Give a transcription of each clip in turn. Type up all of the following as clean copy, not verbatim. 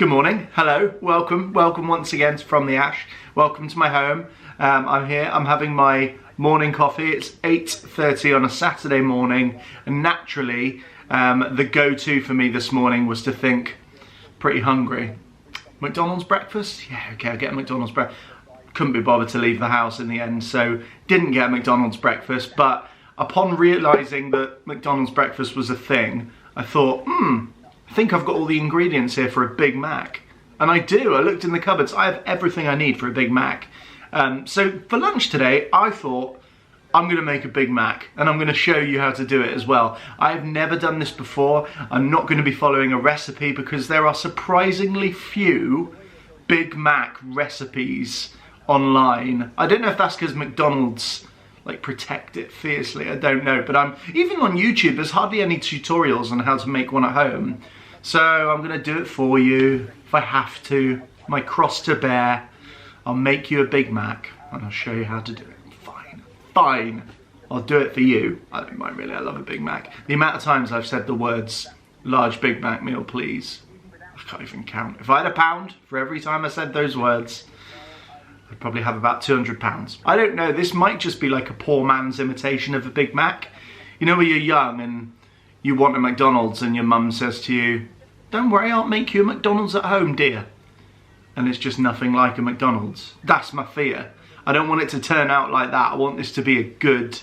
Good morning, hello, welcome once again from the Ash. Welcome to my home. I'm here, I'm having my morning coffee. It's 8:30 on a Saturday morning, and naturally, the go-to for me this morning was to think, pretty hungry. McDonald's breakfast? Yeah, okay, I'll get a McDonald's breakfast. Couldn't be bothered to leave the house in the end, so didn't get a McDonald's breakfast, but upon realising that McDonald's breakfast was a thing, I thought, I think I've got all the ingredients here for a Big Mac. And I do. I looked in the cupboards. I have everything I need for a Big Mac. So for lunch today, I thought I'm going to make a Big Mac, and I'm going to show you how to do it as well. I've never done this before. I'm not going to be following a recipe because there are surprisingly few Big Mac recipes online. I don't know if that's because McDonald's protect it fiercely, I don't know, but even on YouTube there's hardly any tutorials on how to make one at home, so I'm gonna do it for you if I have to. My cross to bear. I'll make you a Big Mac and I'll show you how to do it. Fine, I'll do it for you. I don't mind really, I love a Big Mac. The amount of times I've said the words large Big Mac meal please, I can't even count. If I had £1 for every time I said those words, I'd probably have about £200. I don't know, this might just be like a poor man's imitation of a Big Mac. You know, when you're young and you want a McDonald's and your mum says to you, don't worry, I'll make you a McDonald's at home, dear. And it's just nothing like a McDonald's. That's my fear. I don't want it to turn out like that. I want this to be a good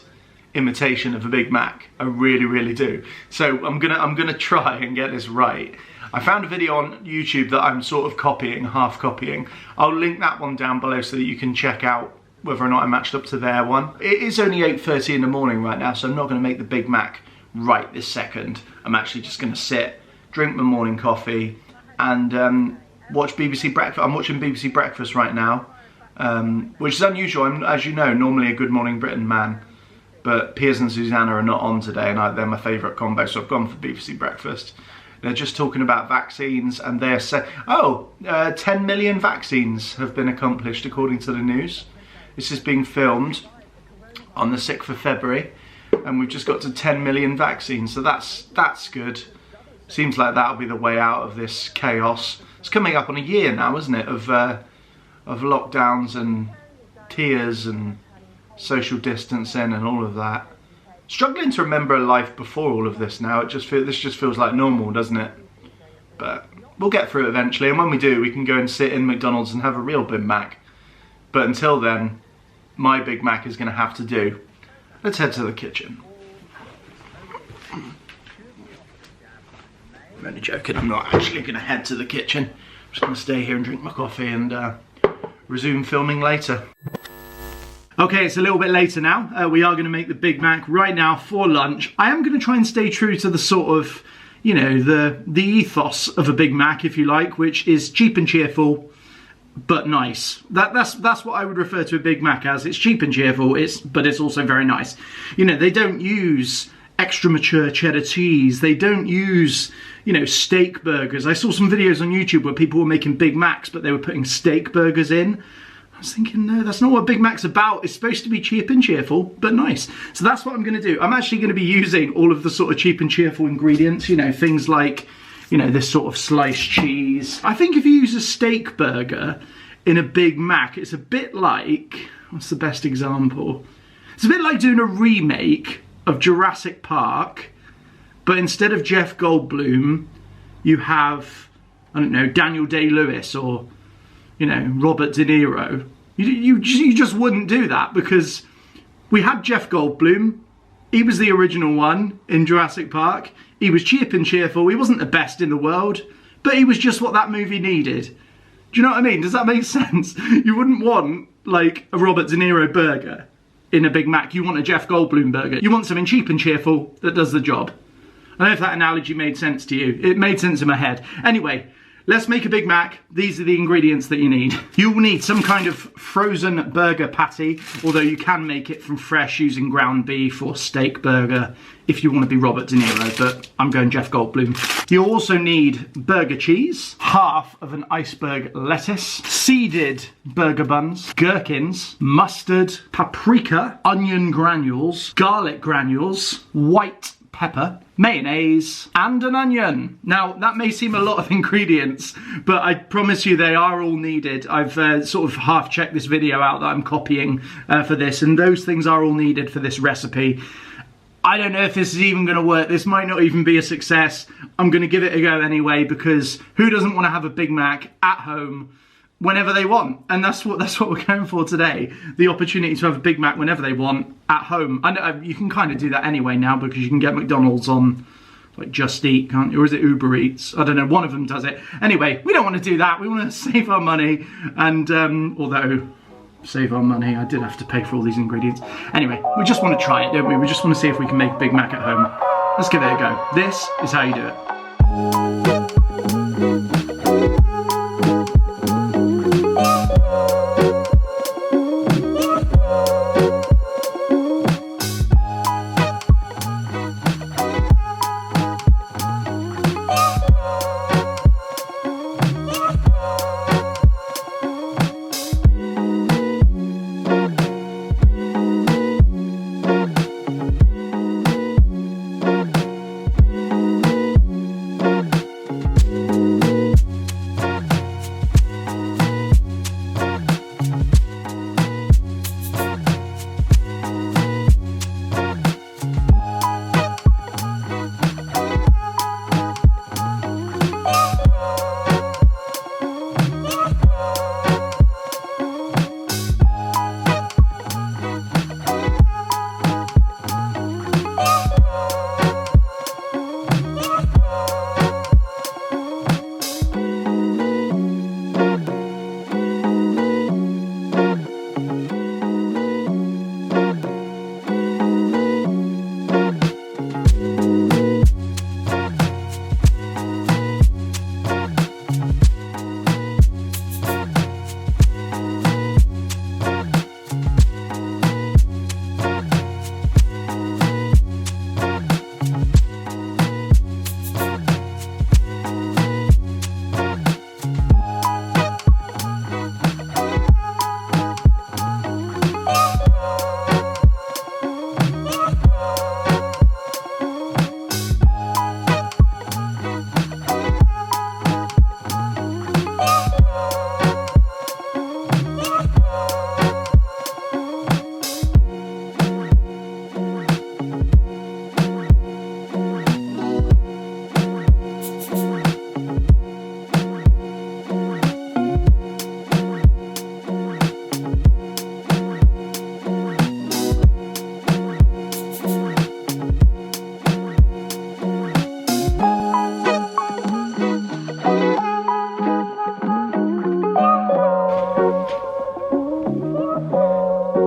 imitation of a Big Mac. I really, really do. So I'm gonna try and get this right. I found a video on YouTube that I'm sort of copying, half copying. I'll link that one down below so that you can check out whether or not I matched up to their one. It is only 8:30 in the morning right now, so I'm not going to make the Big Mac right this second. I'm actually just going to sit, drink my morning coffee, and watch BBC Breakfast. I'm watching BBC Breakfast right now, which is unusual. I'm, as you know, normally a Good Morning Britain man, but Piers and Susanna are not on today, and they're my favourite combo, so I've gone for BBC Breakfast. They're just talking about vaccines, and they're saying, 10 million vaccines have been accomplished according to the news. This is being filmed on the 6th of February, and we've just got to 10 million vaccines, so that's good. Seems like that'll be the way out of this chaos. It's coming up on a year now, isn't it, of lockdowns and tears and social distancing and all of that. Struggling to remember a life before all of this now. This just feels like normal, doesn't it? But we'll get through it eventually, and when we do, we can go and sit in McDonald's and have a real Big Mac. But until then, my Big Mac is going to have to do. Let's head to the kitchen. I'm only joking, I'm not actually going to head to the kitchen. I'm just going to stay here and drink my coffee and resume filming later. Okay, it's a little bit later now. We are going to make the Big Mac right now for lunch. I am going to try and stay true to the sort of, you know, the ethos of a Big Mac, if you like, which is cheap and cheerful, but nice. That's what I would refer to a Big Mac as. It's cheap and cheerful, but it's also very nice. You know, they don't use extra mature cheddar cheese. They don't use, you know, steak burgers. I saw some videos on YouTube where people were making Big Macs, but they were putting steak burgers in. I was thinking, no, that's not what Big Mac's about. It's supposed to be cheap and cheerful, but nice. So that's what I'm going to do. I'm actually going to be using all of the sort of cheap and cheerful ingredients, you know, things like, you know, this sort of sliced cheese. I think if you use a steak burger in a Big Mac, it's a bit like, what's the best example? It's a bit like doing a remake of Jurassic Park, but instead of Jeff Goldblum, you have, I don't know, Daniel Day-Lewis or, you know, Robert De Niro. You just wouldn't do that, because we had Jeff Goldblum. He was the original one in Jurassic Park. He was cheap and cheerful. He wasn't the best in the world, but he was just what that movie needed. Do you know what I mean? Does that make sense? You wouldn't want, like, a Robert De Niro burger in a Big Mac. You want a Jeff Goldblum burger. You want something cheap and cheerful that does the job. I don't know if that analogy made sense to you. It made sense in my head. Anyway, let's make a Big Mac. These are the ingredients that you need. You will need some kind of frozen burger patty, although you can make it from fresh using ground beef or steak burger if you want to be Robert De Niro, but I'm going Jeff Goldblum. You'll also need burger cheese, half of an iceberg lettuce, seeded burger buns, gherkins, mustard, paprika, onion granules, garlic granules, white pepper, mayonnaise, and an onion. Now, that may seem a lot of ingredients, but I promise you they are all needed. I've sort of half checked this video out that I'm copying for this, and those things are all needed for this recipe. I don't know if this is even going to work. This might not even be a success. I'm going to give it a go anyway, because who doesn't want to have a Big Mac at home whenever they want? And that's what we're going for today. The opportunity to have a Big Mac whenever they want at home. I know you can kind of do that anyway now, because you can get McDonald's on like Just Eat, can't you? Or is it Uber Eats? I don't know, one of them does it. Anyway, we don't want to do that. We want to save our money. And although save our money, I did have to pay for all these ingredients. Anyway, we just want to try it, don't we? We just want to see if we can make a Big Mac at home. Let's give it a go. This is how you do it.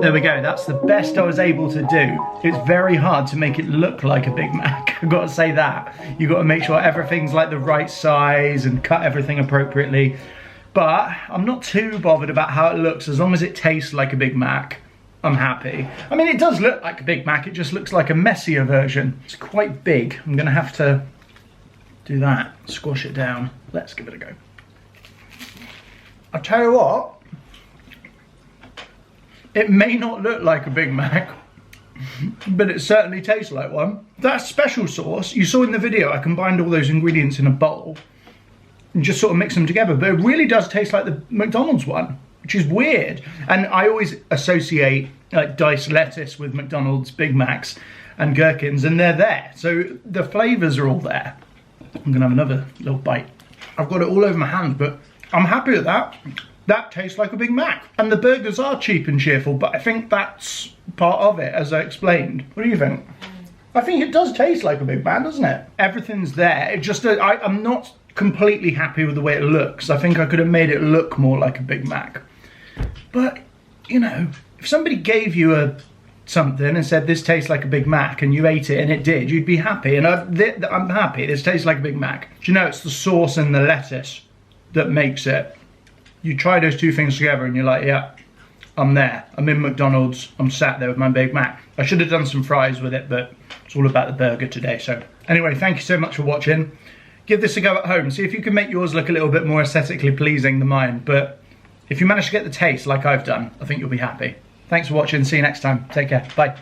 There we go, that's the best I was able to do. It's very hard to make it look like a Big Mac, I've got to say that. You've got to make sure everything's like the right size and cut everything appropriately. But I'm not too bothered about how it looks, as long as it tastes like a Big Mac, I'm happy. I mean, it does look like a Big Mac, it just looks like a messier version. It's quite big, I'm gonna have to do that, squash it down. Let's give it a go. I'll tell you what, it may not look like a Big Mac, but it certainly tastes like one. That special sauce, you saw in the video, I combined all those ingredients in a bowl and just sort of mix them together, but it really does taste like the McDonald's one, which is weird. And I always associate like diced lettuce with McDonald's Big Macs and gherkins, and they're there. So the flavours are all there. I'm gonna have another little bite. I've got it all over my hand, but I'm happy with that. That tastes like a Big Mac. And the burgers are cheap and cheerful, but I think that's part of it, as I explained. What do you think? I think it does taste like a Big Mac, doesn't it? Everything's there. It just, I'm not completely happy with the way it looks. I think I could have made it look more like a Big Mac. But, you know, if somebody gave you something and said this tastes like a Big Mac and you ate it and it did, you'd be happy. And I'm happy, this tastes like a Big Mac. Do you know, it's the sauce and the lettuce that makes it. You try those two things together and you're like, yeah, I'm there. I'm in McDonald's, I'm sat there with my Big Mac. I should have done some fries with it, but it's all about the burger today. So anyway, thank you so much for watching. Give this a go at home. See if you can make yours look a little bit more aesthetically pleasing than mine. But if you manage to get the taste like I've done, I think you'll be happy. Thanks for watching, see you next time. Take care, bye.